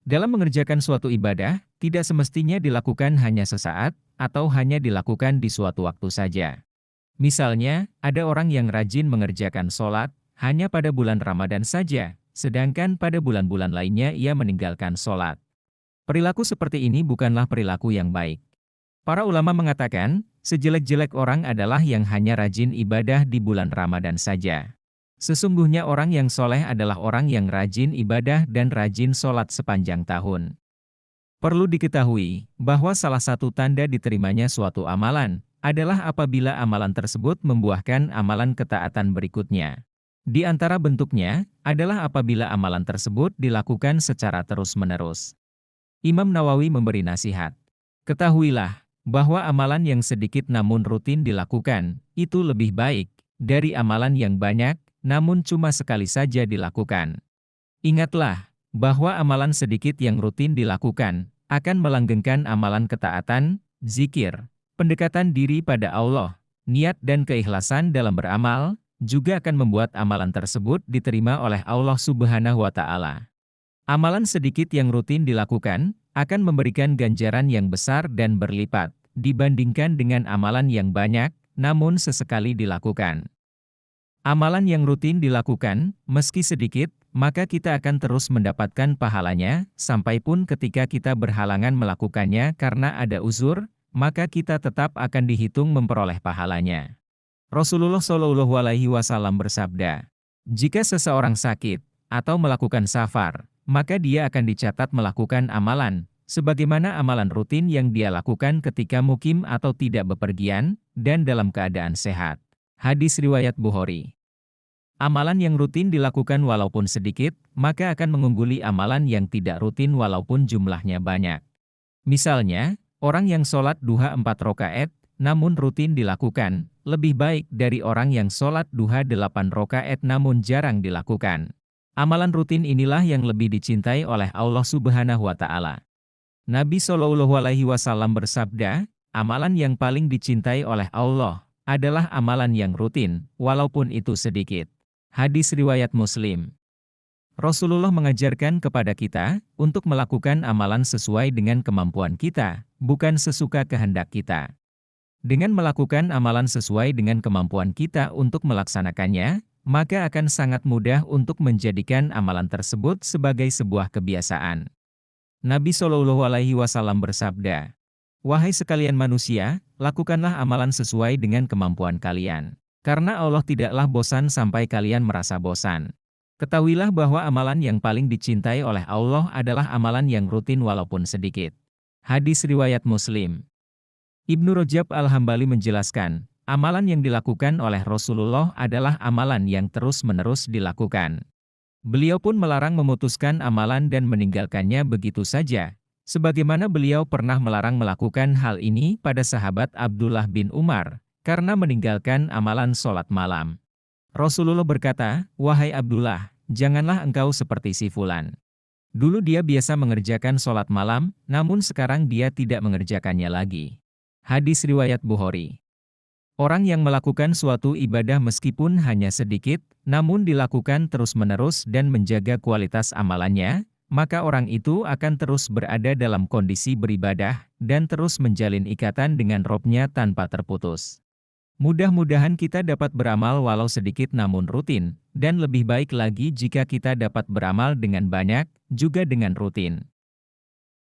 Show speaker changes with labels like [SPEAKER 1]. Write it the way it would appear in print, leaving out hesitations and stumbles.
[SPEAKER 1] Dalam mengerjakan suatu ibadah, tidak semestinya dilakukan hanya sesaat, atau hanya dilakukan di suatu waktu saja. Misalnya, ada orang yang rajin mengerjakan sholat, hanya pada bulan Ramadan saja, sedangkan pada bulan-bulan lainnya ia meninggalkan sholat. Perilaku seperti ini bukanlah perilaku yang baik. Para ulama mengatakan, sejelek-jelek orang adalah yang hanya rajin ibadah di bulan Ramadan saja. Sesungguhnya orang yang soleh adalah orang yang rajin ibadah dan rajin sholat sepanjang tahun. Perlu diketahui bahwa salah satu tanda diterimanya suatu amalan adalah apabila amalan tersebut membuahkan amalan ketaatan berikutnya. Di antara bentuknya adalah apabila amalan tersebut dilakukan secara terus-menerus. Imam Nawawi memberi nasihat. Ketahuilah bahwa amalan yang sedikit namun rutin dilakukan itu lebih baik dari amalan yang banyak namun cuma sekali saja dilakukan. Ingatlah bahwa amalan sedikit yang rutin dilakukan akan melanggengkan amalan ketaatan, zikir, pendekatan diri pada Allah, niat dan keikhlasan dalam beramal, juga akan membuat amalan tersebut diterima oleh Allah Subhanahu wa Ta'ala. Amalan sedikit yang rutin dilakukan akan memberikan ganjaran yang besar dan berlipat dibandingkan dengan amalan yang banyak, namun sesekali dilakukan. Amalan yang rutin dilakukan, meski sedikit, maka kita akan terus mendapatkan pahalanya, sampai pun ketika kita berhalangan melakukannya karena ada uzur, maka kita tetap akan dihitung memperoleh pahalanya. Rasulullah Shallallahu Alaihi Wasallam bersabda, jika seseorang sakit atau melakukan safar, maka dia akan dicatat melakukan amalan, sebagaimana amalan rutin yang dia lakukan ketika mukim atau tidak bepergian, dan dalam keadaan sehat. Hadis riwayat Bukhari. Amalan yang rutin dilakukan walaupun sedikit, maka akan mengungguli amalan yang tidak rutin walaupun jumlahnya banyak. Misalnya, orang yang sholat duha 4 rakaat, namun rutin dilakukan, lebih baik dari orang yang sholat duha 8 rakaat namun jarang dilakukan. Amalan rutin inilah yang lebih dicintai oleh Allah Subhanahu wa Ta'ala. Nabi Shallallahu Alaihi Wasallam bersabda, amalan yang paling dicintai oleh Allah adalah amalan yang rutin, walaupun itu sedikit. Hadis riwayat Muslim. Rasulullah mengajarkan kepada kita untuk melakukan amalan sesuai dengan kemampuan kita, bukan sesuka kehendak kita. Dengan melakukan amalan sesuai dengan kemampuan kita untuk melaksanakannya, maka akan sangat mudah untuk menjadikan amalan tersebut sebagai sebuah kebiasaan. Nabi Shallallahu Alaihi Wasallam bersabda, wahai sekalian manusia, lakukanlah amalan sesuai dengan kemampuan kalian. Karena Allah tidaklah bosan sampai kalian merasa bosan. Ketahuilah bahwa amalan yang paling dicintai oleh Allah adalah amalan yang rutin walaupun sedikit. Hadis riwayat Muslim. Ibnu Rajab Al-Hambali menjelaskan, amalan yang dilakukan oleh Rasulullah adalah amalan yang terus-menerus dilakukan. Beliau pun melarang memutuskan amalan dan meninggalkannya begitu saja, sebagaimana beliau pernah melarang melakukan hal ini pada sahabat Abdullah bin Umar, karena meninggalkan amalan sholat malam. Rasulullah berkata, wahai Abdullah, janganlah engkau seperti si fulan. Dulu dia biasa mengerjakan sholat malam, namun sekarang dia tidak mengerjakannya lagi. Hadis riwayat Bukhari. Orang yang melakukan suatu ibadah meskipun hanya sedikit, namun dilakukan terus-menerus dan menjaga kualitas amalannya, maka orang itu akan terus berada dalam kondisi beribadah, dan terus menjalin ikatan dengan Robnya tanpa terputus. Mudah-mudahan kita dapat beramal walau sedikit namun rutin, dan lebih baik lagi jika kita dapat beramal dengan banyak, juga dengan rutin.